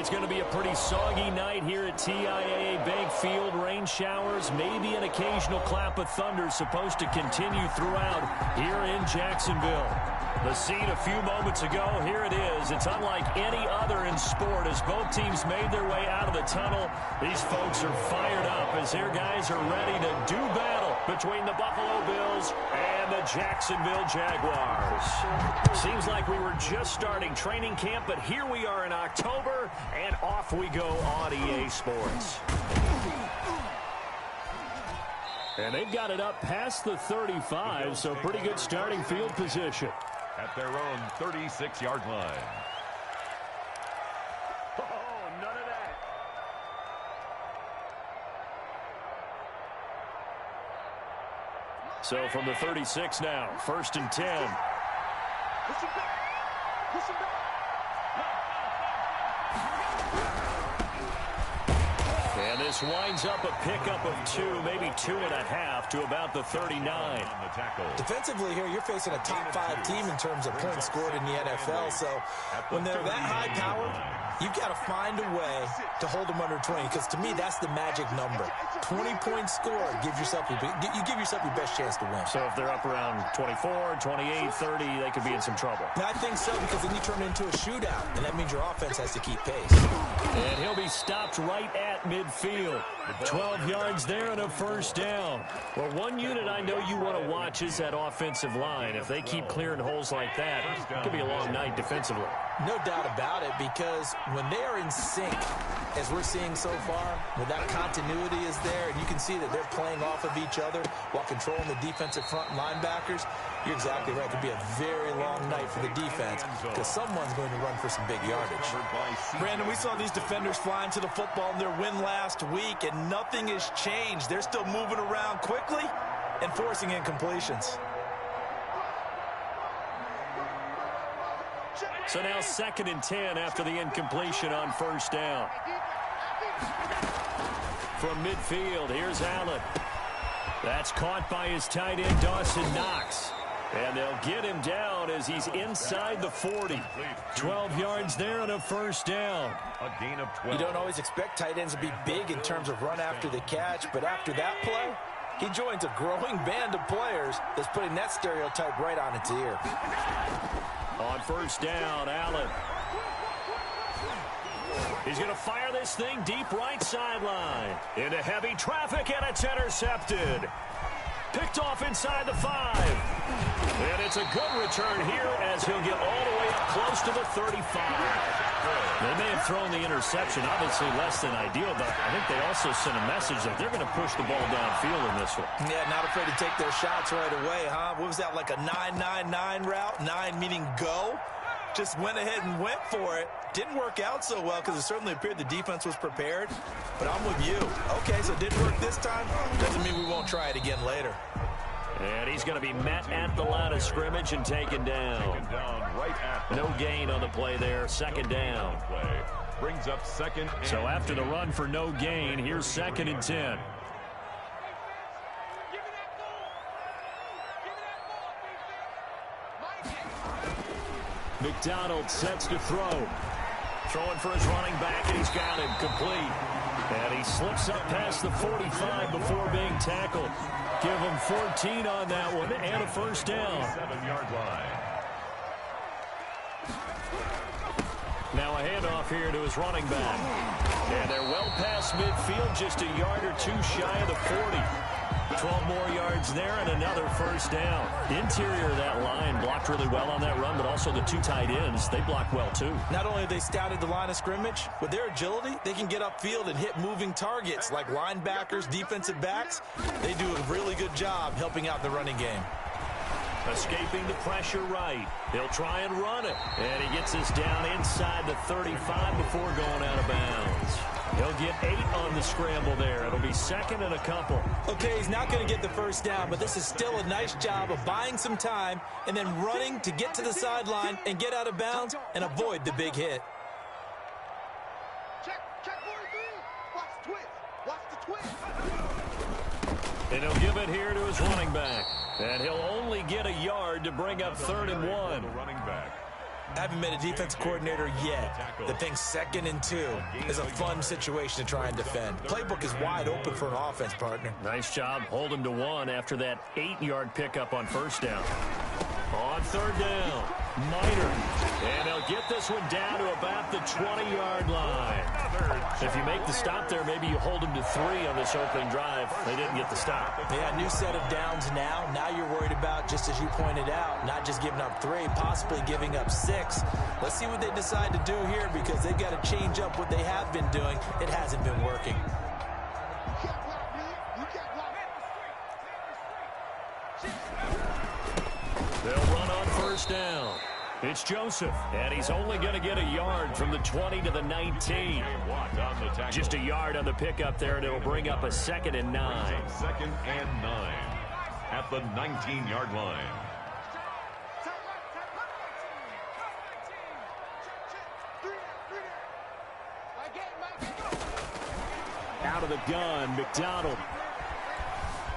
It's going to be a pretty soggy night here at TIAA Bank Field. Rain showers, maybe an occasional clap of thunder supposed to continue throughout here in Jacksonville. The scene a few moments ago, here it is. It's unlike any other in sport as both teams made their way out of the tunnel. These folks are fired up as their guys are ready to do battle between the Buffalo Bills and the Jacksonville Jaguars. Seems like we were just starting training camp, but here we are in October, and off we go on EA Sports. And they've got it up past the 35, so pretty good starting field position. At their own 36-yard line. Oh, none of that. So from the 36 now, 1st and 10. Push him back. Push him back. And this winds up a pickup of 2, maybe 2.5 to about the 39. Defensively here, you're facing a top 5 team in terms of points scored in the NFL. So when they're that high powered, you've got to find a way to hold them under 20. Because to me, that's the magic number. 20 points scored, you give yourself your best chance to win. So if they're up around 24, 28, 30, they could be in some trouble. I think so, because then you turn it into a shootout, and that means your offense has to keep pace. And he'll be stopped right at midfield. 12 yards there and a 1st down. Well, one unit I know you want to watch is that offensive line. If they keep clearing holes like that, it could be a long night defensively. No doubt about it, because when they are in sync, as we're seeing so far, when that continuity is there, and you can see that they're playing off of each other while controlling the defensive front linebackers, you're exactly right. It could be a very long night for the defense because someone's going to run for some big yardage. Brandon, we saw these defenders flying to the football in their win last week, and nothing has changed. They're still moving around quickly and forcing incompletions. So now 2nd and 10 after the incompletion on 1st down. From midfield, here's Allen. That's caught by his tight end, Dawson Knox. And they'll get him down as he's inside the 40. 12 yards there and a 1st down. A gain of 12. You don't always expect tight ends to be big in terms of run after the catch, but after that play, he joins a growing band of players that's putting that stereotype right on its ear. On 1st down, Allen. He's going to fire this thing deep right sideline. Into heavy traffic, and it's intercepted. Picked off inside the 5. And it's a good return here as he'll get all the way up close to the 35. They may have thrown the interception, obviously less than ideal, but I think they also sent a message that they're going to push the ball downfield in this one. Yeah, not afraid to take their shots right away, huh? What was that, like a 9-9-9 route? 9 meaning go? Just went ahead and went for it. Didn't work out so well because it certainly appeared the defense was prepared. But I'm with you. Okay, so it didn't work this time. Doesn't mean we won't try it again later. And he's going to be met at the line of scrimmage and taken down. No gain on the play there. 2nd down. Brings up 2nd. So after the run for no gain, here's 2nd and 10. McDonald sets to throw. Throwing for his running back, and he's got him complete. And he slips up past the 45 before being tackled. Give him 14 on that one and a 1st down. 7-yard line. Now a handoff here to his running back. And they're well past midfield, just a yard or 2 shy of the 40. 12 more yards there and another 1st down. The interior of that line blocked really well on that run, but also the 2 tight ends, they blocked well too. Not only have they scouted the line of scrimmage, with their agility, they can get upfield and hit moving targets like linebackers, defensive backs. They do a really good job helping out the running game. Escaping the pressure right. He'll try and run it. And he gets us down inside the 35 before going out of bounds. He'll get 8 on the scramble there. It'll be 2nd and a couple. Okay, he's not going to get the 1st down, but this is still a nice job of buying some time and then running to get to the sideline and get out of bounds and avoid the big hit. Check 43. Watch the twist. And he'll give it here to his running back. And he'll only get a yard to bring up 3rd and 1. Running back. I haven't met a defensive coordinator yet that thinks 2nd and 2 is a fun situation to try and defend. Playbook is wide open for an offense, partner. Nice job holding to 1 after that 8-yard pickup on 1st down. On 3rd down, Miner. And they'll get this one down to about the 20-yard line. If you make the stop there, maybe you hold them to 3 on this opening drive. They didn't get the stop. Yeah, new set of downs now. Now you're worried about, just as you pointed out, not just giving up 3, possibly giving up 6. Let's see what they decide to do here because they've got to change up what they have been doing. It hasn't been working. They'll run on 1st down. It's Joseph, and he's only going to get a yard from the 20 to the 19. Just a yard on the pickup there, and it'll bring up a 2nd and 9. 2nd and 9 at the 19-yard line. Out of the gun, McDonald.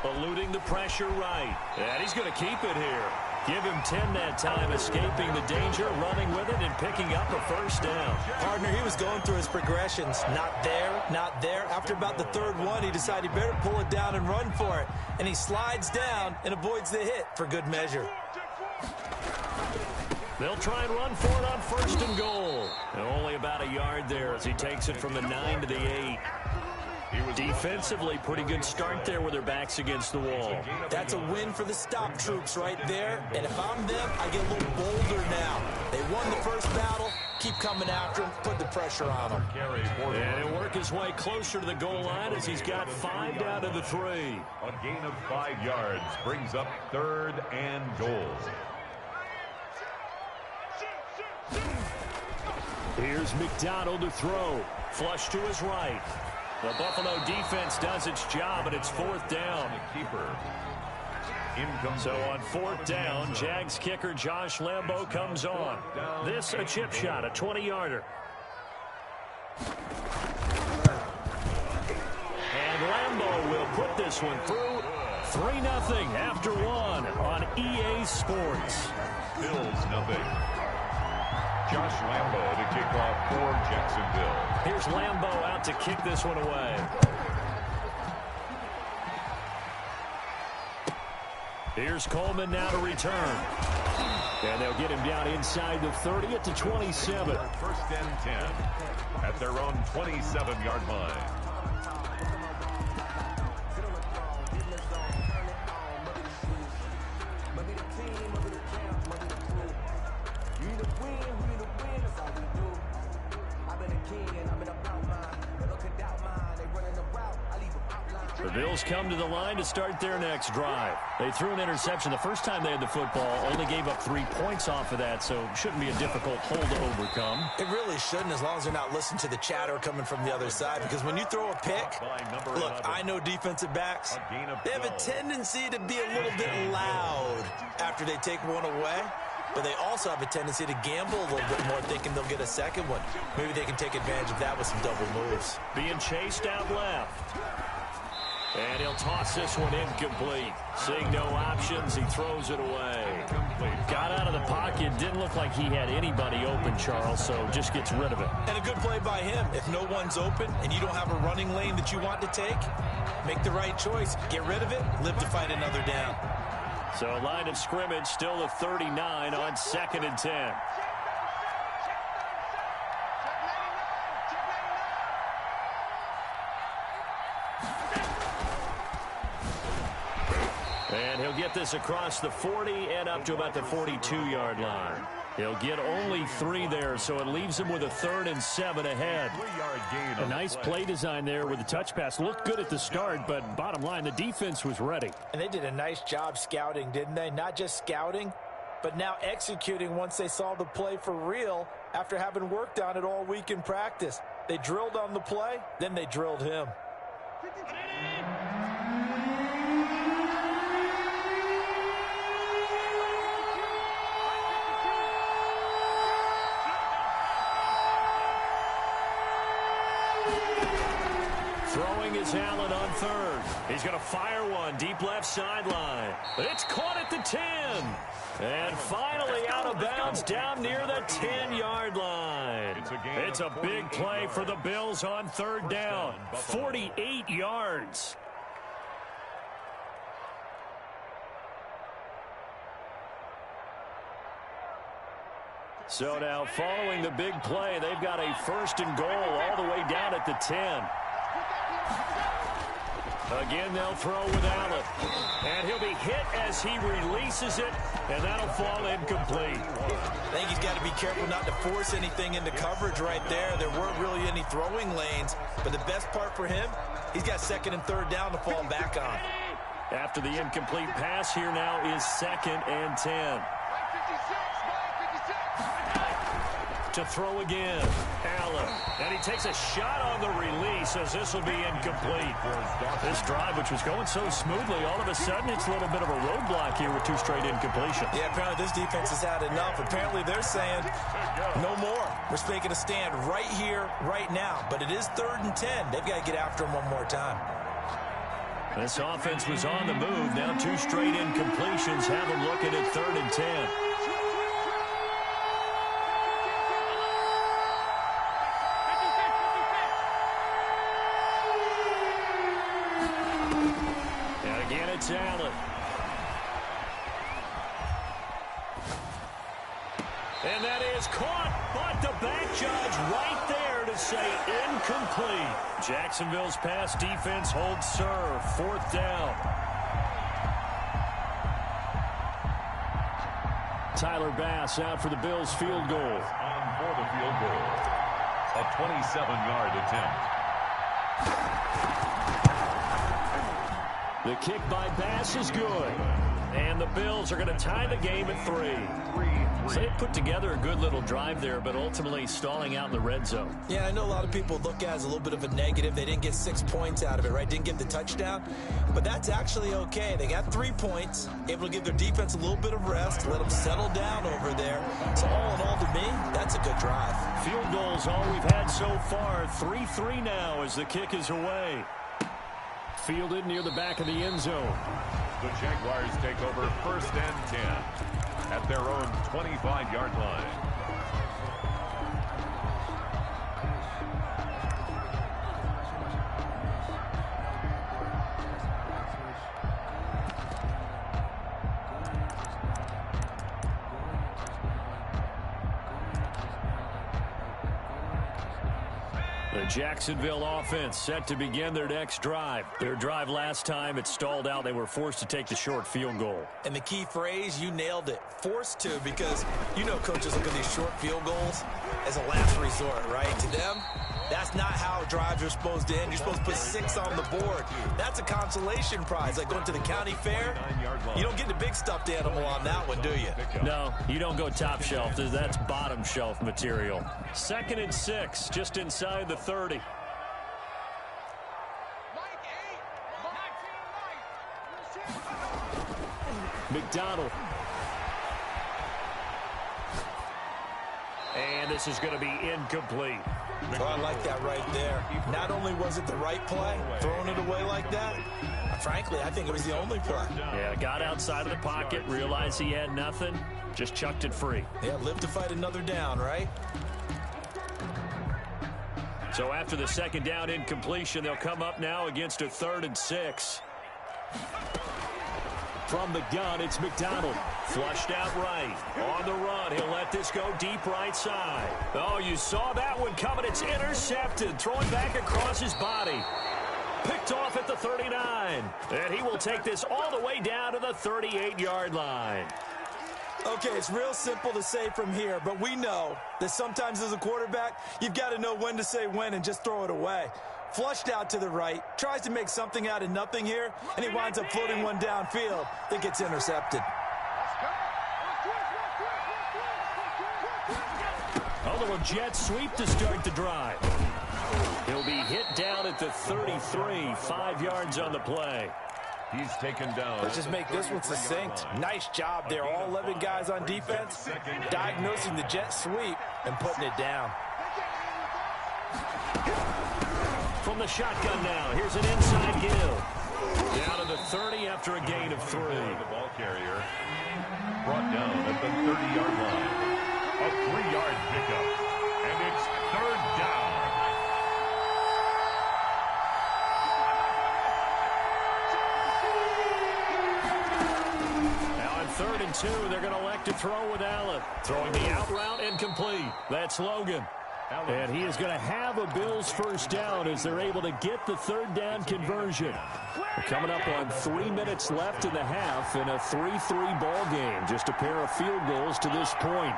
Eluding the pressure right. And he's going to keep it here. Give him 10 that time, escaping the danger, running with it, and picking up a 1st down. Partner, he was going through his progressions. Not there, not there. After about the 3rd one, he decided he better pull it down and run for it. And he slides down and avoids the hit for good measure. They'll try and run for it on 1st and goal. And only about a yard there as he takes it from the 9 to the 8. Defensively, pretty good start there with their backs against the wall. That's a win for the stop troops right there. And if I'm them, I get a little bolder now. They won the 1st battle. Keep coming after him. Put the pressure on him. And he'll work his way closer to the goal line as he's got 5 down to the 3. A gain of 5 yards brings up 3rd and goal. Here's McDonald to throw. Flush to his right. The Buffalo defense does its job, and it's 4th down. Keeper. So on 4th down, Jags kicker Josh Lambo comes on. This a chip shot, a 20-yarder. And Lambo will put this one through. 3-0 after 1 on EA Sports. Bills nothing. Josh Lambo to kick off for Jacksonville. Here's Lambo out to kick this one away. Here's Coleman now to return. And they'll get him down inside the 30 at the 27. 1st and 10 at their own 27-yard line. The Bills come to the line to start their next drive. They threw an interception the first time they had the football, only gave up 3 points off of that, so shouldn't be a difficult hole to overcome. It really shouldn't, as long as they're not listening to the chatter coming from the other side, because when you throw a pick, look, I know defensive backs, they have a tendency to be a little bit loud after they take one away, but they also have a tendency to gamble a little bit more, thinking they'll get a 2nd one. Maybe they can take advantage of that with some double moves. Being chased out left. And he'll toss this one incomplete. Seeing no options, he throws it away. Got out of the pocket. Didn't look like he had anybody open, Charles, so just gets rid of it. And a good play by him. If no one's open and you don't have a running lane that you want to take, make the right choice. Get rid of it. Live to fight another down. So line of scrimmage still at 39 on 2nd and 10. And he'll get this across the 40 and up to about the 42-yard line. He'll get only 3 there, so it leaves him with a 3rd and 7 ahead. A nice play design there with the touch pass. Looked good at the start, but bottom line, the defense was ready. And they did a nice job scouting, didn't they? Not just scouting, but now executing once they saw the play for real after having worked on it all week in practice. They drilled on the play, then they drilled him. Throwing is Allen on third. He's going to fire one deep left sideline. It's caught at the 10. And finally out of bounds down near the 10-yard line. It's a big play for the Bills on third down. 48 yards. So now following the big play, they've got a first and goal all the way down at the 10. Again, they'll throw with Allen. And he'll be hit as he releases it, and that'll fall incomplete. I think he's got to be careful not to force anything into coverage right there. There weren't really any throwing lanes, but the best part for him, he's got second and third down to fall back on. After the incomplete pass, here now is 2nd and 10. To throw again, Allen. And he takes a shot on the release as this will be incomplete. This drive, which was going so smoothly, all of a sudden it's a little bit of a roadblock here with 2 straight incompletions. Yeah, apparently this defense has had enough. Apparently they're saying no more. We're making a stand right here, right now. But it is 3rd and 10. They've got to get after him one more time. This offense was on the move. Now 2 straight incompletions have them looking at 3rd and 10. Allen. And that is caught, but the back judge right there to say incomplete. Jacksonville's pass defense holds serve. 4th down. Tyler Bass out for the Bills field goal. On for the field goal. A 27-yard attempt. The kick by Bass is good. And the Bills are going to tie the game at 3. So they put together a good little drive there, but ultimately stalling out in the red zone. Yeah, I know a lot of people look at it as a little bit of a negative. They didn't get 6 points out of it, right? Didn't get the touchdown. But that's actually okay. They got 3 points, able to give their defense a little bit of rest, let them settle down over there. So all in all, to me, that's a good drive. Field goals all we've had so far. 3-3 now as the kick is away. Fielded near the back of the end zone. The Jaguars take over 1st and 10 at their own 25-yard line. The Jacksonville offense set to begin their next drive. Their drive last time, it stalled out. They were forced to take the short field goal. And the key phrase, you nailed it. Forced to, because you know coaches look at these short field goals as a last resort, right? To them, that's not how drives are supposed to end. You're supposed to put 6 on the board. That's a consolation prize. Like going to the county fair, you don't get the big stuffed animal on that one, do you? No, you don't go top shelf. That's bottom shelf material. 2nd and 6, just inside the 30. McDonald. And this is going to be incomplete. Oh, I like that right there. Not only was it the right play, throwing it away like that, frankly, I think it was the only play. Yeah, got outside of the pocket, realized he had nothing, just chucked it free. Yeah, live to fight another down, right? So after the 2nd down incompletion, they'll come up now against a 3rd and 6. From the gun, it's McDonald. Flushed out right. On the run, he'll let this go deep right side. Oh, you saw that one coming. It's intercepted. Throwing back across his body. Picked off at the 39. And he will take this all the way down to the 38-yard line. Okay, it's real simple to say from here, but we know that sometimes as a quarterback, you've got to know when to say when and just throw it away. Flushed out to the right, tries to make something out of nothing here, and he winds up floating one downfield that gets intercepted. A little jet sweep to start the drive. He'll be hit down at the 33, 5 yards on the play. He's taken down. Let's just make this one succinct. Nice job there. All 11 guys on defense diagnosing the jet sweep and putting it down. From the shotgun now. Here's an inside give. Down to the 30 after a gain of 3. The ball carrier brought down at the 30-yard line. A 3-yard pickup. And it's 3rd down. Now on 3rd and 2, they're going to elect to throw with Allen. Throwing the out route incomplete. That's Logan. And he is going to have a Bills first down as they're able to get the 3rd down conversion. Coming up on 3 minutes left in the half in a 3-3 ball game. Just a pair of field goals to this point.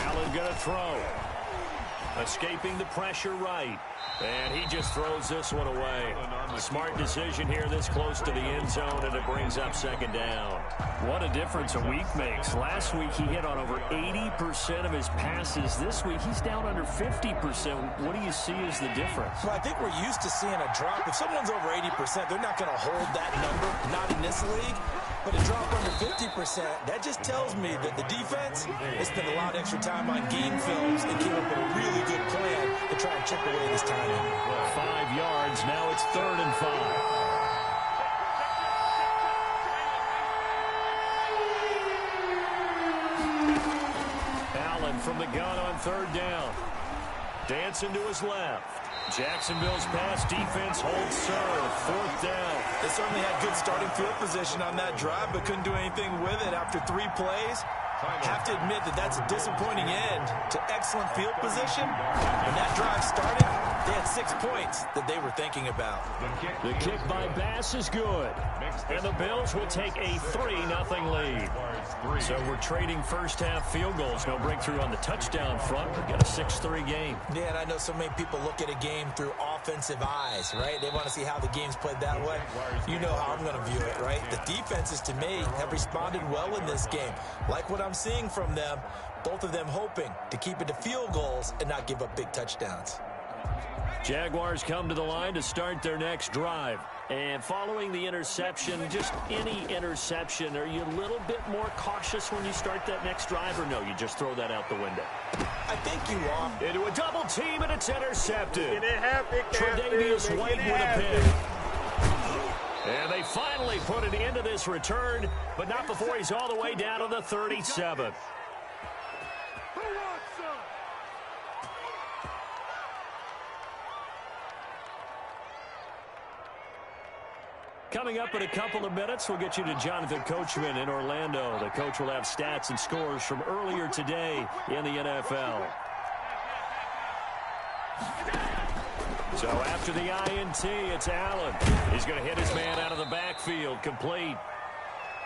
Allen going to throw. Escaping the pressure right. And he just throws this one away. Smart decision here this close to the end zone, and it brings up 2nd down. What a difference a week makes. Last week he hit on over 80% of his passes. This week he's down under 50%. What do you see as the difference? Well, I think we're used to seeing a drop. If someone's over 80%, they're not going to hold that number, not in this league. But a drop under 50%, that just tells me that the defense has spent a lot of extra time on game films and came up with a really good plan to try and chip away this timing. 5 yards. Now it's 3rd and 5. Allen from the gun on 3rd down. Dancing to his left. Jacksonville's pass defense holds serve. 4th down. They certainly had good starting field position on that drive, but couldn't do anything with it after 3 plays. Have to admit that that's a disappointing end to excellent field position. When that drive started, they had 6 points that they were thinking about. The kick by Bass is good. And the Bills will take a 3-0 lead. So we're trading first half field goals. No breakthrough on the touchdown front. We've got a 6-3 game. Yeah, and I know so many people look at a game through offensive eyes, right? They want to see how the game's played that way. You know how I'm going to view it, right? The defenses, to me, have responded well in this game. Like what I'm seeing from them, both of them hoping to keep it to field goals and not give up big touchdowns. Jaguars come to the line to start their next drive. And following the interception, just any interception, are you a little bit more cautious when you start that next drive, or no, you just throw that out the window? I think you are. Into a double team, and it's intercepted. Tre'Davious White with a pick. And they finally put an end to this return, but not before he's all the way down to the 37. Coming up in a couple of minutes, we'll get you to Jonathan Coachman in Orlando. The coach will have stats and scores from earlier today in the NFL. So after the INT, it's Allen. He's going to hit his man out of the backfield, complete.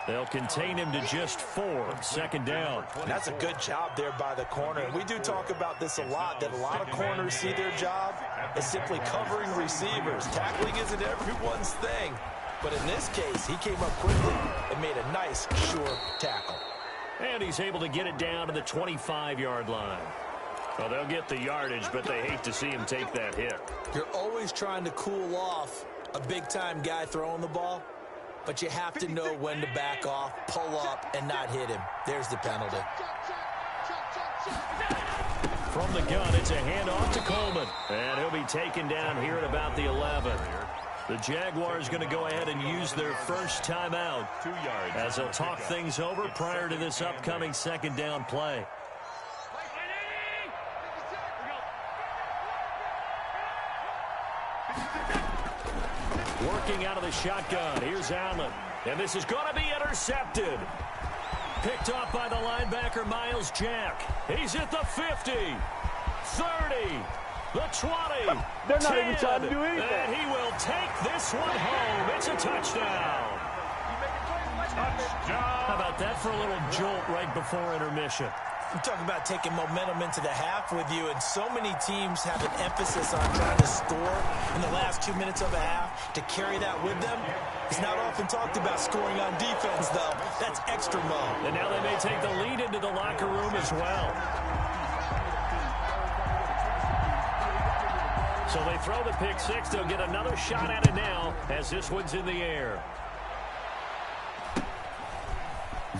They'll contain him to just 4. 2nd down. That's a good job there by the corner. And we do talk about this a lot, that a lot of corners see their job as simply covering receivers. Tackling isn't everyone's thing. But in this case, he came up quickly and made a nice, sure tackle. And he's able to get it down to the 25-yard line. Well, they'll get the yardage, but they hate to see him take that hit. You're always trying to cool off a big-time guy throwing the ball, but you have to know when to back off, pull up, and not hit him. There's the penalty. From the gun, it's a handoff to Coleman. And he'll be taken down here at about the 11. The Jaguars going to go ahead and use their first timeout 2 yards as they'll talk things over prior to this upcoming 2nd down play. Working out of the shotgun. Here's Allen. And this is going to be intercepted. Picked off by the linebacker, Miles Jack. He's at the 50, 30, the 20, They're not 10, even trying to do anything. And he will take this one home. It's a touchdown. How about that for a little jolt right before intermission? You talk about taking momentum into the half with you, and so many teams have an emphasis on trying to score in the last 2 minutes of a half. To carry that with them, it's not often talked about scoring on defense, though. That's extra mode. And now they may take the lead into the locker room as well. So they throw the pick six. They'll get another shot at it now as this one's in the air.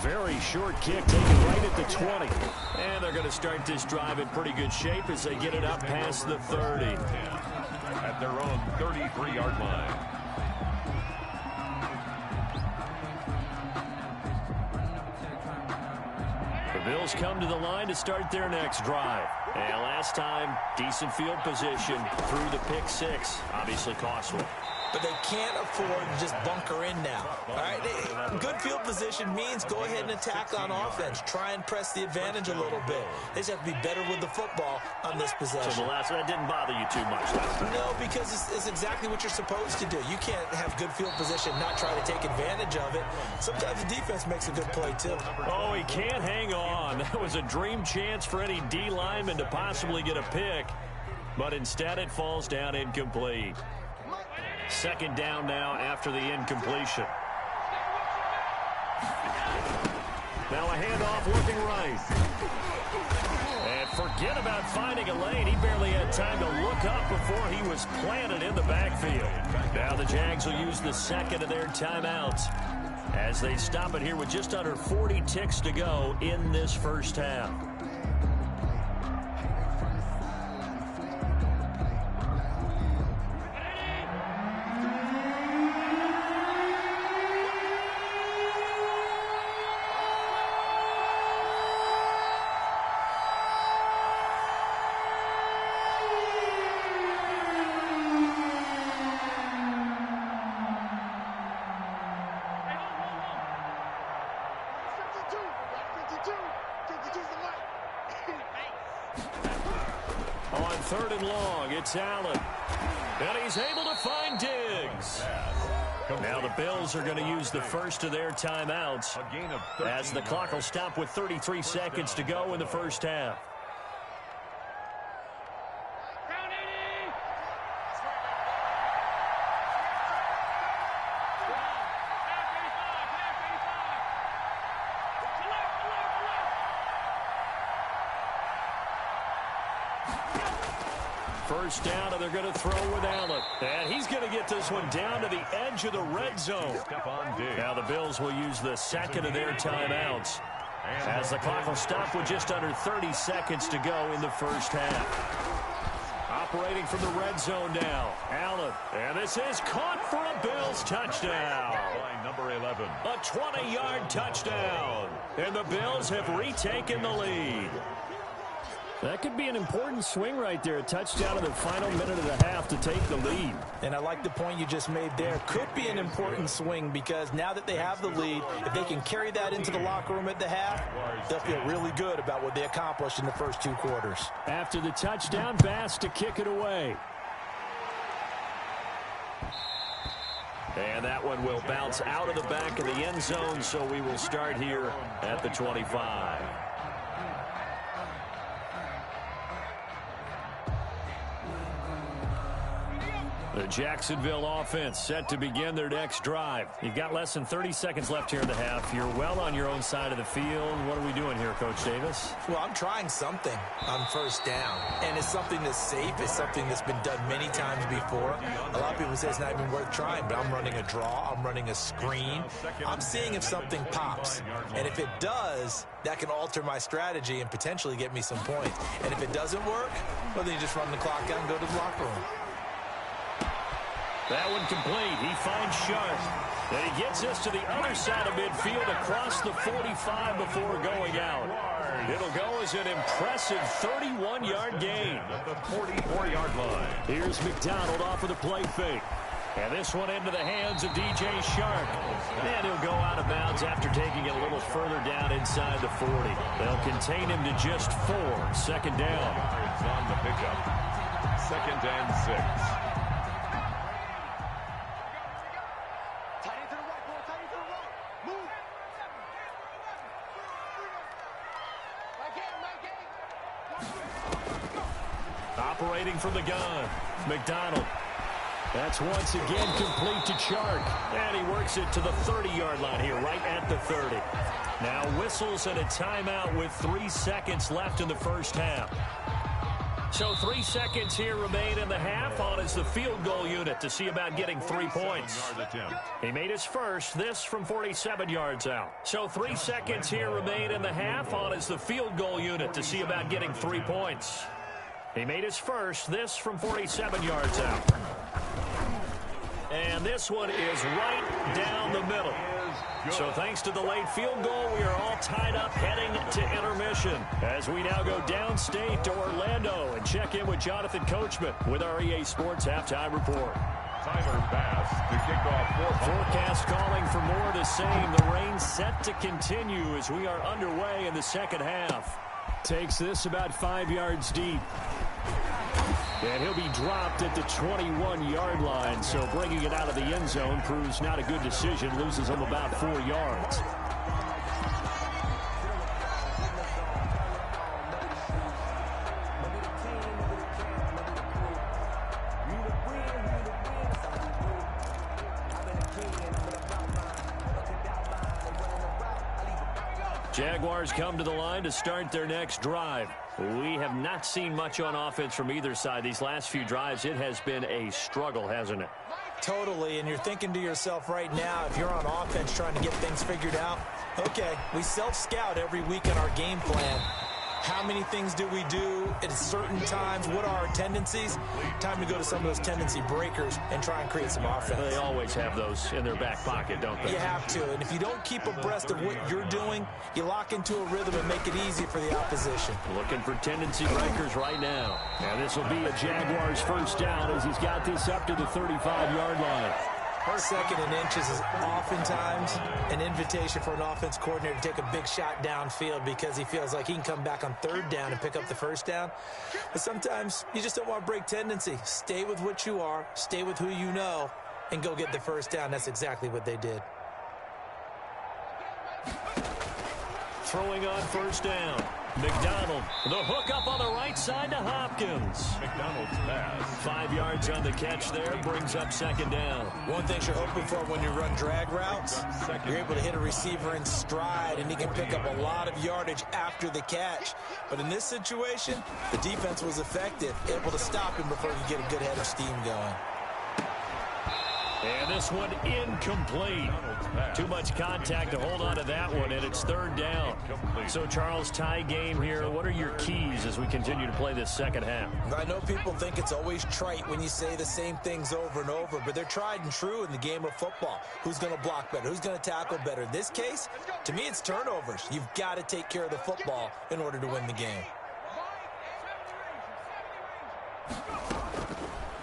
Very short kick taken right at the 20. And they're going to start this drive in pretty good shape as they get it up past the 30. At their own 33-yard line. The Bills come to the line to start their next drive. And last time, decent field position through the pick six. Obviously costly. But they can't afford to just bunker in now. All right, good field position means go ahead and attack on offense. Try and press the advantage a little bit. They just have to be better with the football on this possession. So the last one, that didn't bother you too much last time? No, because it's exactly what you're supposed to do. You can't have good field position, not try to take advantage of it. Sometimes the defense makes a good play, too. Oh, he can't hang on. That was a dream chance for any D lineman to possibly get a pick. But instead, it falls down incomplete. Second down now after the incompletion. Now a handoff looking right. And forget about finding a lane. He barely had time to look up before he was planted in the backfield. Now the Jags will use the second of their timeouts as they stop it here with just under 40 ticks to go in this first half. On third and long, it's Allen. And he's able to find Diggs. Now the Bills are going to use the first of their timeouts as the clock will stop with 33 seconds to go in the first half. First down, and they're going to throw with Allen. And he's going to get this one down to the edge of the red zone. Now the Bills will use the second of their timeouts as the clock will stop with just under 30 seconds to go in the first half. Operating from the red zone now, Allen. And this is caught for a Bills touchdown. Number 11. A 20-yard touchdown. And the Bills have retaken the lead. That could be an important swing right there. A touchdown in the final minute of the half to take the lead. And I like the point you just made there. Could be an important swing because now that they have the lead, if they can carry that into the locker room at the half, they'll feel really good about what they accomplished in the first two quarters. After the touchdown, Bass to kick it away. And that one will bounce out of the back of the end zone, so we will start here at the 25. The Jacksonville offense set to begin their next drive. You've got less than 30 seconds left here in the half. You're well on your own side of the field. What are we doing here, Coach Davis? Well, I'm trying something on first down. And it's something that's safe. It's something that's been done many times before. A lot of people say it's not even worth trying, but I'm running a draw. I'm running a screen. I'm seeing if something pops. And if it does, that can alter my strategy and potentially get me some points. And if it doesn't work, well, then you just run the clock out and go to the locker room. That one complete. He finds Sharp. And he gets us to the other side of midfield across the 45 before going out. It'll go as an impressive 31-yard gain. At the 44-yard line. Here's McDonald off of the play fake. And this one into the hands of DJ Shark. And he'll go out of bounds after taking it a little further down inside the 40. They'll contain him to just 4. Second down. It's on the pickup. 2nd and 6. Operating from the gun, McDonald. That's once again complete to Chark. And he works it to the 30-yard line here, right at the 30. Now whistles and a timeout with 3 seconds left in the first half. So 3 seconds here remain in the half. On is the field goal unit to see about getting 3 points. He made his first, this from 47 yards out. So 3 seconds here remain in the half. On is the field goal unit to see about getting 3 points. He made his first, this from 47 yards out. And this one is right down the middle. So thanks to the late field goal, we are all tied up heading to intermission as we now go downstate to Orlando and check in with Jonathan Coachman with our EA Sports Halftime Report. Tyler Bass to kick off. Forecast calling for more of the same. The rain set to continue as we are underway in the second half. Takes this about 5 yards deep. And he'll be dropped at the 21-yard line, so bringing it out of the end zone proves not a good decision, loses him about 4 yards. Jaguars come to the line to start their next drive. We have not seen much on offense from either side. These last few drives, it has been a struggle, hasn't it? Totally, and you're thinking to yourself right now, if you're on offense trying to get things figured out, okay, we self-scout every week in our game plan. How many things do we do at certain times? What are our tendencies? Time to go to some of those tendency breakers and try and create some offense. They always have those in their back pocket, don't they? You have to, and if you don't keep abreast of what you're doing, you lock into a rhythm and make it easy for the opposition. Looking for tendency breakers right now. And this will be a Jaguars first down as he's got this up to the 35-yard line. Second and inches is oftentimes an invitation for an offense coordinator to take a big shot downfield because he feels like he can come back on third down and pick up the first down. But sometimes you just don't want to break tendency. Stay with what you are, stay with who you know, and go get the first down. That's exactly what they did. Throwing on first down. McDonald, the hook up on the right side to Hopkins. McDonald's pass. 5 yards on the catch there, brings up second down. One thing you're hoping for when you run drag routes, you're able to hit a receiver in stride, and he can pick up a lot of yardage after the catch. But in this situation, the defense was effective, able to stop him before he could get a good head of steam going. And this one incomplete. Too much contact to hold on to that one, and it's third down. So, Charles, tie game here. What are your keys as we continue to play this second half? I know people think it's always trite when you say the same things over and over, but they're tried and true in the game of football. Who's going to block better? Who's going to tackle better? In this case, to me, it's turnovers. You've got to take care of the football in order to win the game.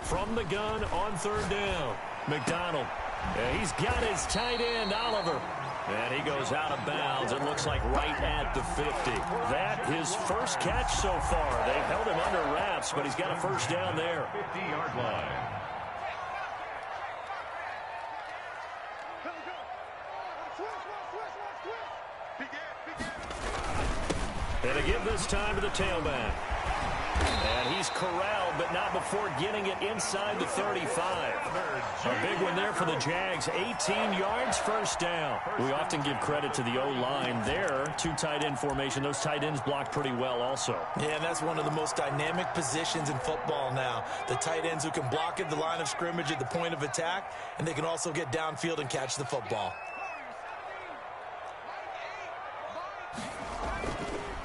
From the gun on third down. McDonald, he's got his tight end, Oliver. And he goes out of bounds. It looks like right at the 50. That his first catch so far. They've held him under wraps, but he's got a first down there. 50-yard line. And to give this time to the tailback. And he's corralled, but not before getting it inside the 35. A big one there for the Jags. 18 yards, first down. We often give credit to the O-line there. Two tight end formation. Those tight ends block pretty well also. Yeah, and that's one of the most dynamic positions in football now. The tight ends who can block at the line of scrimmage at the point of attack, and they can also get downfield and catch the football.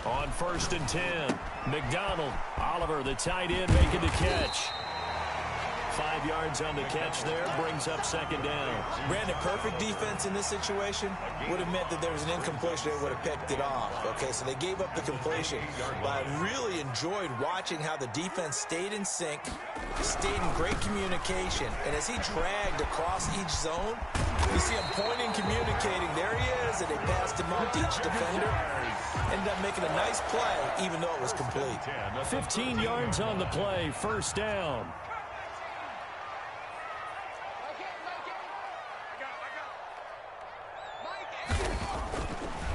On first and 10, McDonald, Oliver, the tight end, making the catch. 5 yards on the catch there, brings up second down. Brandon, perfect defense in this situation would have meant that there was an incompletion that would have picked it off. Okay, so they gave up the completion. But I really enjoyed watching how the defense stayed in sync, stayed in great communication. And as he dragged across each zone, you see him pointing, communicating. There he is, and they passed him up to each defender. Ended up making a nice play, even though it was complete. 15 yards on the play, first down.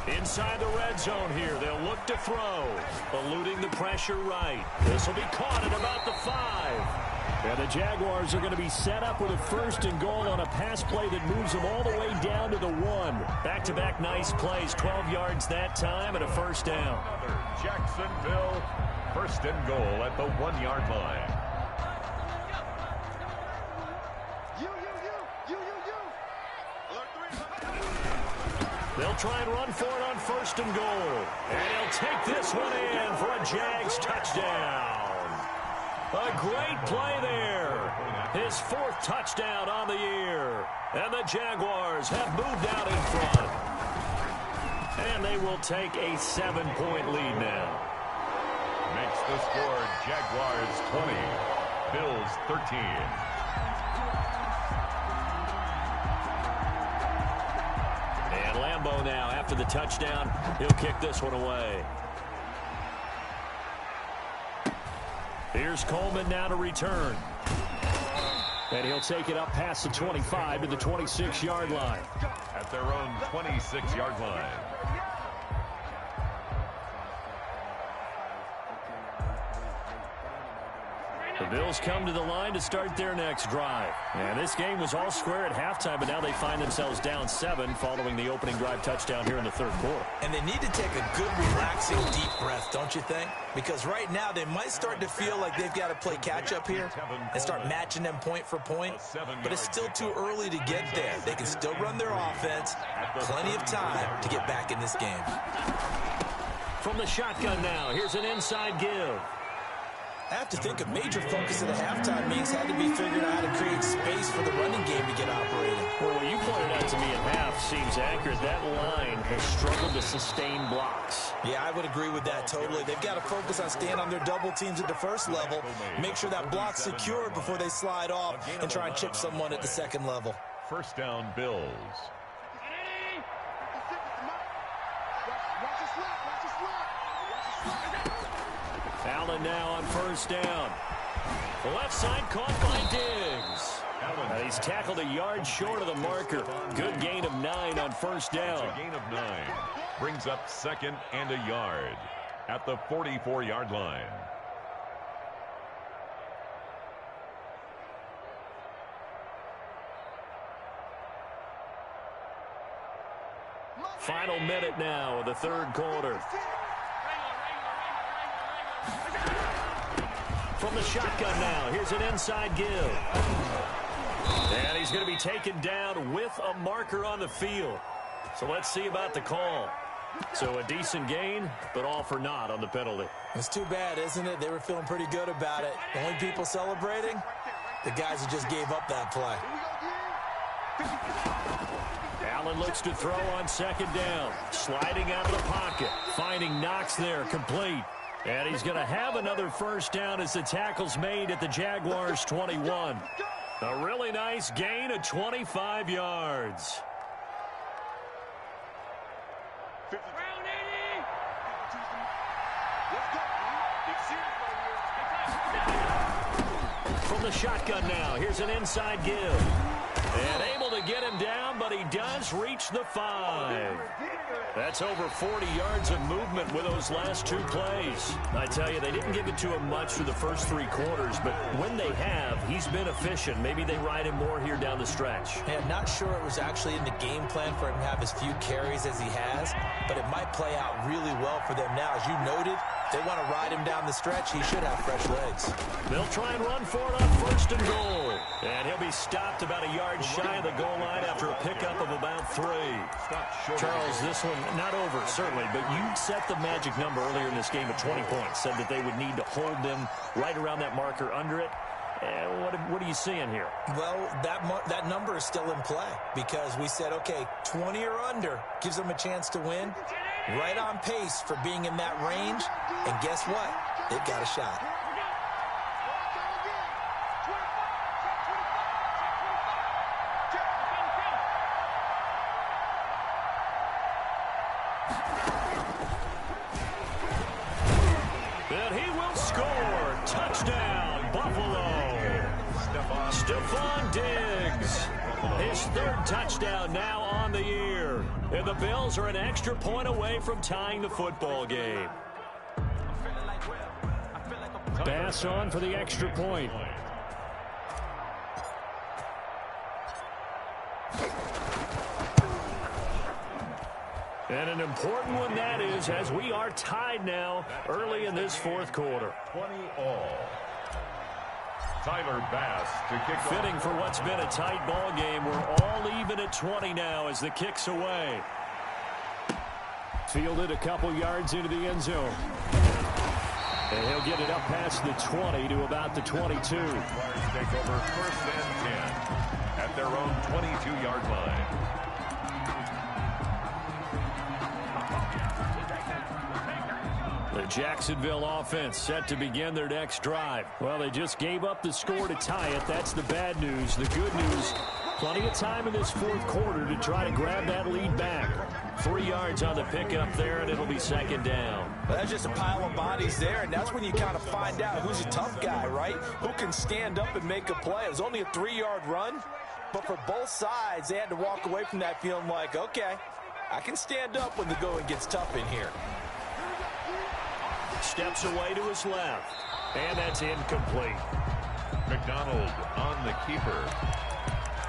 Inside the red zone here, they'll look to throw. Eluding the pressure right. This will be caught at about the 5. And the Jaguars are going to be set up with a first and goal on a pass play that moves them all the way down to the 1. Back-to-back nice plays, 12 yards that time and a first down. Jacksonville First and goal at the 1-yard line. They'll try and run for it on first and goal. And he'll take this one in for a Jags touchdown. A great play there. His 4th touchdown on the year. And the Jaguars have moved out in front. And they will take a 7-point lead now. Makes the score Jaguars 20, Bills 13. And Lambeau now, after the touchdown, he'll kick this one away. Here's Coleman now to return. And he'll take it up past the 25 to the 26-yard line. At their own 26-yard line. The Bills come to the line to start their next drive. And this game was all square at halftime, but now they find themselves down 7 following the opening drive touchdown here in the 3rd quarter. And they need to take a good, relaxing, deep breath, don't you think? Because right now they might start to feel like they've got to play catch-up here and start matching them point for point. But it's still too early to get there. They can still run their offense. Plenty of time to get back in this game. From the shotgun now, here's an inside give. I have to think a major focus of the halftime meetings had to be figuring out how to create space for the running game to get operating. Well, what you pointed out to me at half seems accurate. That line has struggled to sustain blocks. Yeah, I would agree with that totally. They've got to focus on staying on their double teams at the first level, make sure that block's secured before they slide off and try and chip someone at the second level. First down, Bills. Allen now on first down. The left side caught by Diggs. He's tackled a yard short of the marker. Good gain of 9 on first down. A gain of 9. Brings up 2nd and a yard at the 44-yard line. Final minute now of the 3rd quarter. From the shotgun now, here's an inside give. And he's going to be taken down with a marker on the field. So let's see about the call. So a decent gain, but all for naught on the penalty. It's too bad, isn't it? They were feeling pretty good about it. The only people celebrating, the guys who just gave up that play. Allen looks to throw on 2nd down. Sliding out of the pocket. Finding Knox there, complete. And he's going to have another first down as the tackle's made at the Jaguars' 21. A really nice gain of 25 yards. From the shotgun now, here's an inside give. And able to get him down, but he does reach the 5. That's over 40 yards of movement with those last 2 plays. I tell you, they didn't give it to him much through the first 3 quarters, but when they have, he's been efficient. Maybe they ride him more here down the stretch. Yeah, I'm not sure it was actually in the game plan for him to have as few carries as he has, but it might play out really well for them now. As you noted, they want to ride him down the stretch. He should have fresh legs. They'll try and run for it on first and goal. And he'll be stopped about a yard shy of the goal line after a pickup of about 3. Charles, this one not over, certainly, but you set the magic number earlier in this game at 20 points. Said that they would need to hold them right around that marker under it. What are you seeing here? Well, that number is still in play because we said, okay, 20 or under gives them a chance to win. Right on pace for being in that range. And guess what? They've got a shot. And he will score. Touchdown, Buffalo. Stephon Diggs. His 3rd touchdown now on the year. And the Bills are an extra point away from tying the football game. Pass on for the extra point. And an important one that is, as we are tied now early in this fourth quarter. 20 all. Tyler Bass to kick off. Fitting for what's been a tight ball game. We're all even at 20 now as the kick's away. Fielded a couple yards into the end zone. And he'll get it up past the 20 to about the 22. Jaguars take over first and 10 at their own 22-yard line. The Jacksonville offense set to begin their next drive. Well, they just gave up the score to tie it. That's the bad news. The good news, plenty of time in this fourth quarter to try to grab that lead back. 3 yards on the pickup there, and it'll be second down. That's just a pile of bodies there, and that's when you kind of find out who's a tough guy, right? Who can stand up and make a play. It was only a 3-yard run, but for both sides, they had to walk away from that feeling like, okay, I can stand up when the going gets tough in here. Steps away to his left, and that's incomplete. McDonald on the keeper.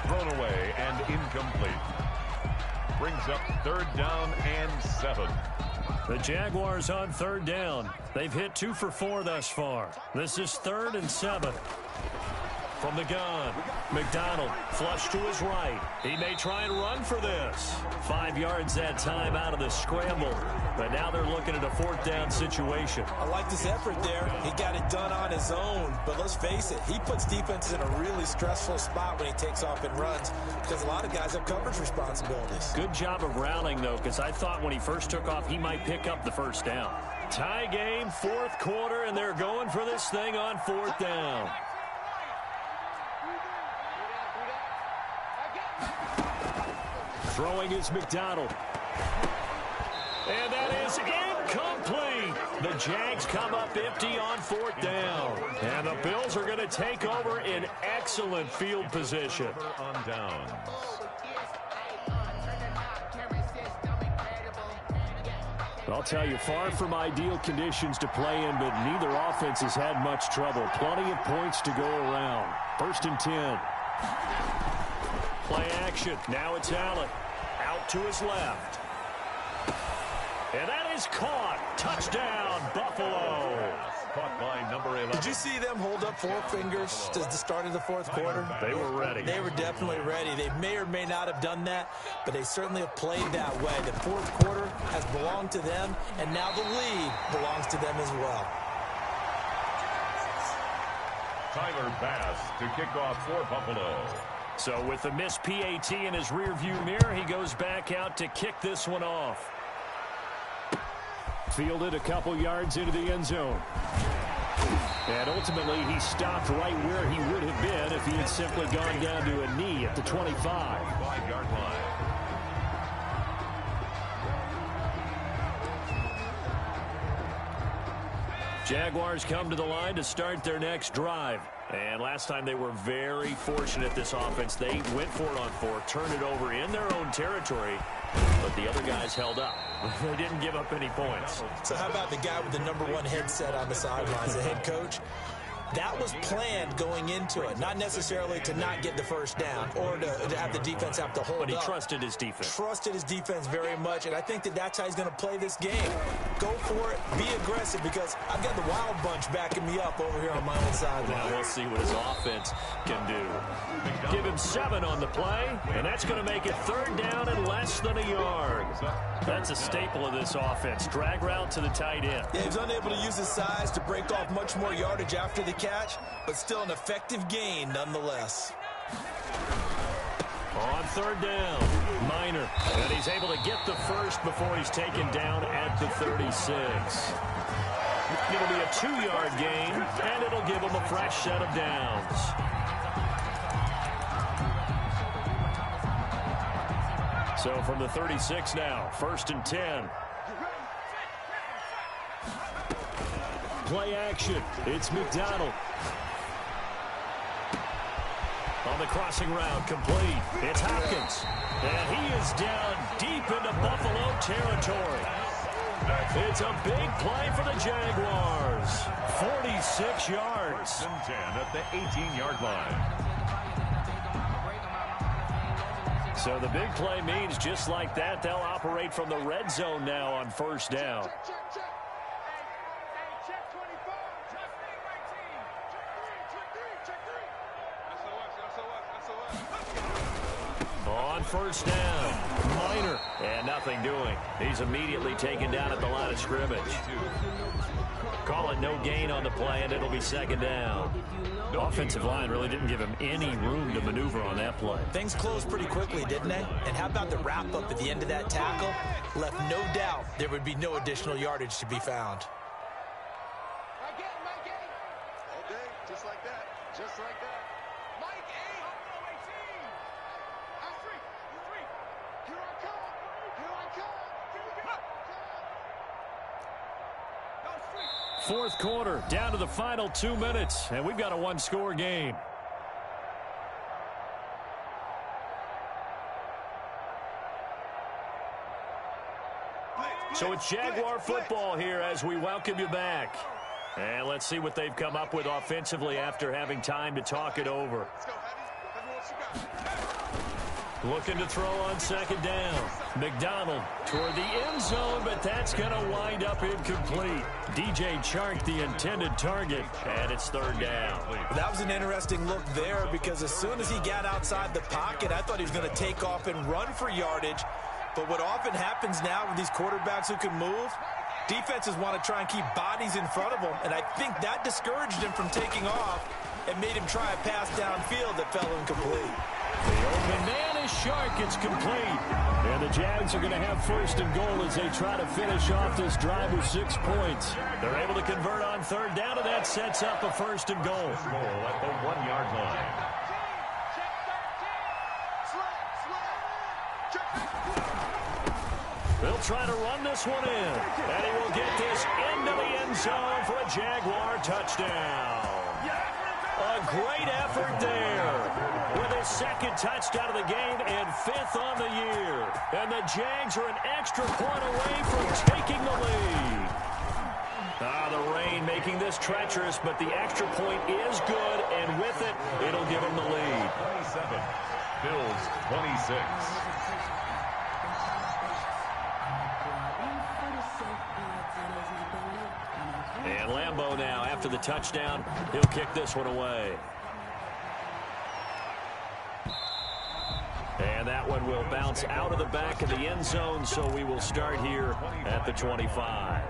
Thrown away and incomplete. Brings up third down and 7. The Jaguars on third down. They've hit 2 for 4 thus far. This is 3rd and 7. From the gun, McDonald flush to his right. He may try and run for this. 5 yards that time out of the scramble. But now they're looking at a 4th down situation. I like this effort there. He got it done on his own. But let's face it, he puts defenses in a really stressful spot when he takes off and runs because a lot of guys have coverage responsibilities. Good job of rallying, though, because I thought when he first took off, he might pick up the first down. Tie game, 4th quarter, and they're going for this thing on 4th down. Throwing is McDonald. And that is incomplete. The Jags come up empty on 4th down. And the Bills are going to take over in excellent field position. On downs. I'll tell you, far from ideal conditions to play in, but neither offense has had much trouble. Plenty of points to go around. 1st and 10. Play action. Now it's Allen. Out to his left. And that is caught. Touchdown, Buffalo. Caught by number 11. Did you see them hold up 4 fingers to the start of the 4th quarter? They were ready. They were definitely ready. They may or may not have done that, but they certainly have played that way. The 4th quarter has belonged to them, and now the lead belongs to them as well. Tyler Bass to kick off for Buffalo. So with the missed PAT in his rearview mirror, he goes back out to kick this one off. Fielded a couple yards into the end zone. And ultimately, he stopped right where he would have been if he had simply gone down to a knee at the 25. 5-yard line. Jaguars come to the line to start their next drive. And last time they were very fortunate, this offense. They went for it on 4, turned it over in their own territory, but the other guys held up. They didn't give up any points. So how about the guy with the #1 headset on the sidelines, the head coach? That was planned going into it, not necessarily to not get the first down or to have the defense have to hold up. But he trusted his defense. Trusted his defense very much, and I think that's how he's going to play this game. Go for it, be aggressive, because I've got the wild bunch backing me up over here on my own sideline. Now we'll see what his offense can do. Give him 7 on the play, and that's going to make it 3rd down and less than a yard. That's a staple of this offense. Drag route to the tight end. Yeah, he was unable to use his size to break off much more yardage after the catch, but still an effective gain nonetheless. On 3rd down, Minor, and he's able to get the first before he's taken down at the 36. It'll be a 2-yard gain, and it'll give him a fresh set of downs. So from the 36 now, 1st and 10. Play action. It's McDonald. On the crossing route, complete. It's Hopkins. And he is down deep into Buffalo territory. It's a big play for the Jaguars. 46 yards. 10 at the 18-yard line. So the big play means just like that, they'll operate from the red zone now on first down. Check 24. Check 3. On first down, Minor, and nothing doing. He's immediately taken down at the line of scrimmage. Call it no gain on the play, and it'll be second down. The offensive line really didn't give him any room to maneuver on that play. Things closed pretty quickly, didn't they? And how about the wrap-up at the end of that tackle? Left no doubt there would be no additional yardage to be found. My game. All day, just like that. Just like that. Mike 8. I'm free. Here I come. Fourth quarter, down to the final 2 minutes, and we've got a one-score game. So it's Jaguar football here as we welcome you back. And let's see what they've come up with offensively after having time to talk it over. Looking to throw on second down. McDonald toward the end zone, but that's going to wind up incomplete. DJ Chark, the intended target, and it's third down. That was an interesting look there because as soon as he got outside the pocket, I thought he was going to take off and run for yardage. But what often happens now with these quarterbacks who can move, defenses want to try and keep bodies in front of them, and I think that discouraged him from taking off and made him try a pass downfield that fell incomplete. The open man is Chark. It's complete. And the Jags are going to have first and goal as they try to finish off this drive with 6 points. They're able to convert on third down, and that sets up a first and goal. At the 1-yard line. They'll try to run this one in. And he will get this into the end zone for a Jaguar touchdown. A great effort there with his second touchdown of the game and 5th on the year. And the Jags are an extra point away from taking the lead. The rain making this treacherous, but the extra point is good, and with it, it'll give them the lead. 27, Bills 26. And Lambeau now, after the touchdown, he'll kick this one away. And that one will bounce out of the back of the end zone, so we will start here at the 25.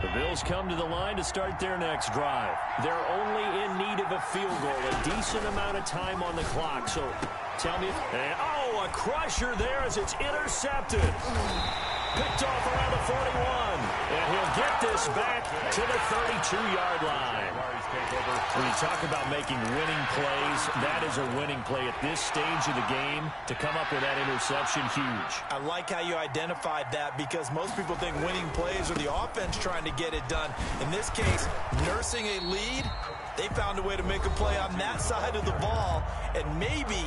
The Bills come to the line to start their next drive. They're only in need of a field goal, a decent amount of time on the clock, so tell me. And, a crusher there as it's intercepted. Picked off around the 41. And he'll get this back to the 32-yard line. When you talk about making winning plays, that is a winning play at this stage of the game. To come up with that interception, huge. I like how you identified that because most people think winning plays are the offense trying to get it done. In this case, nursing a lead, they found a way to make a play on that side of the ball and maybe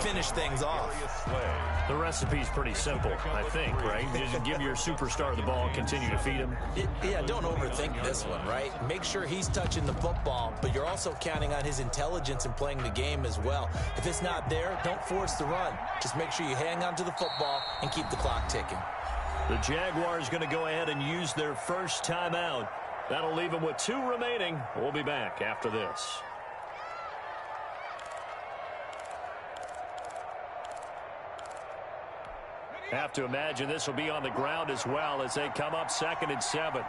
finish things off. The recipe's pretty simple, I think, right? Just give your superstar the ball and continue to feed him. Yeah, don't overthink this one, right? Make sure he's touching the football, but you're also counting on his intelligence in playing the game as well. If it's not there, don't force the run. Just make sure you hang on to the football and keep the clock ticking. The Jaguars going to go ahead and use their first timeout. That'll leave them with 2 remaining. We'll be back after this. Have to imagine this will be on the ground as well as they come up 2nd and 7.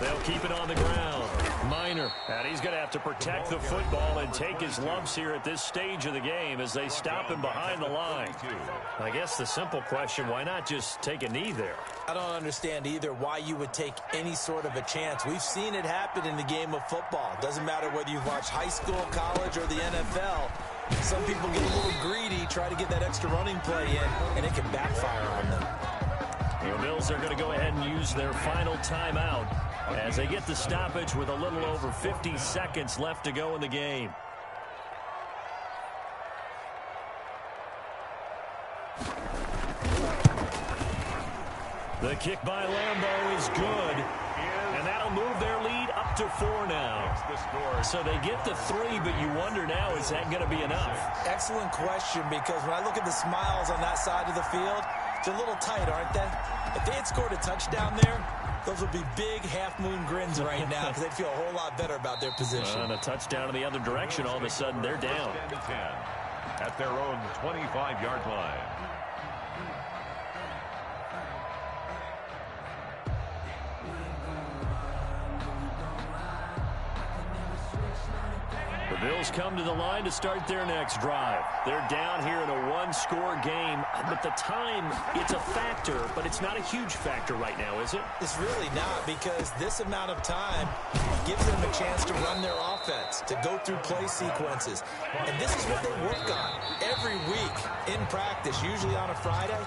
They'll keep it on the ground. Minor, and he's going to have to protect the football and take his lumps here at this stage of the game as they stop him behind the line. I guess the simple question, why not just take a knee there? I don't understand either why you would take any sort of a chance. We've seen it happen in the game of football. Doesn't matter whether you've watched high school, college, or the NFL. Some people get a little greedy, try to get that extra running play in, and it can backfire on them. The Bills are going to go ahead and use their final timeout as they get the stoppage with a little over 50 seconds left to go in the game. The kick by Lambeau is good, and that'll move their lead up to 4 now. So they get the 3, but you wonder now, is that going to be enough? Excellent question, because when I look at the smiles on that side of the field, they're a little tight, aren't they? If they had scored a touchdown there, those would be big half-moon grins right now because they'd feel a whole lot better about their position. And a touchdown in the other direction, all of a sudden they're down. At their own 25-yard line. The Bills come to the line to start their next drive. They're down here in a one-score game, but the time, it's a factor, but it's not a huge factor right now, is it? It's really not, because this amount of time gives them a chance to run their offense, to go through play sequences. And this is what they work on every week in practice, usually on a Friday.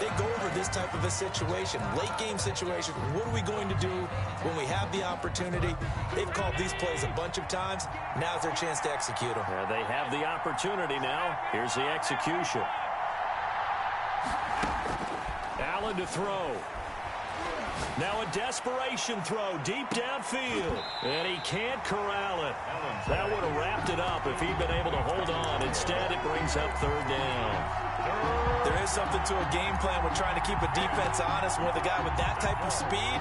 They go over this type of a situation, late-game situation. What are we going to do when we have the opportunity? They've called these plays a bunch of times. Now's their chance to execute them. They have the opportunity now. Here's the execution. Allen to throw. Now a desperation throw deep downfield. And he can't corral it. That would have wrapped it up if he'd been able to hold on. Instead, it brings up 3rd down. There is something to a game plan with trying to keep a defense honest. With a guy with that type of speed,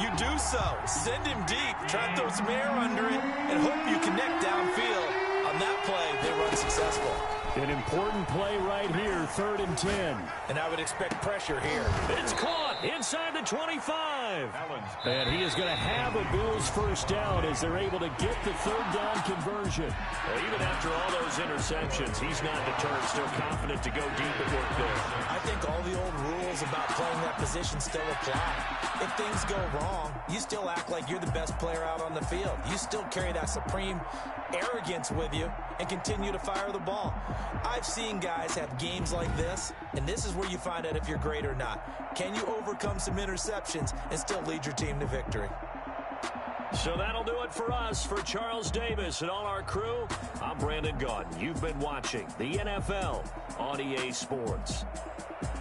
you do so. Send him deep, try to throw some air under it, and hope you connect downfield. On that play, they run successful. An important play right here, 3rd and 10. And I would expect pressure here. It's caught inside the 25. And he is going to have a Bills first down as they're able to get the 3rd down conversion. Well, even after all those interceptions, he's not deterred, still confident to go deep and work there. I think all the old rules about playing that position still apply. If things go wrong, you still act like you're the best player out on the field. You still carry that supreme arrogance with you and continue to fire the ball. I've seen guys have games like this, and this is where you find out if you're great or not. Can you overcome some interceptions and still lead your team to victory? So that'll do it for us. For Charles Davis and all our crew, I'm Brandon Gaudin. You've been watching the NFL on EA Sports.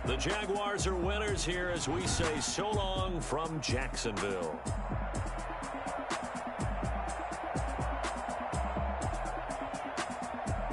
The Jaguars are winners here as we say so long from Jacksonville.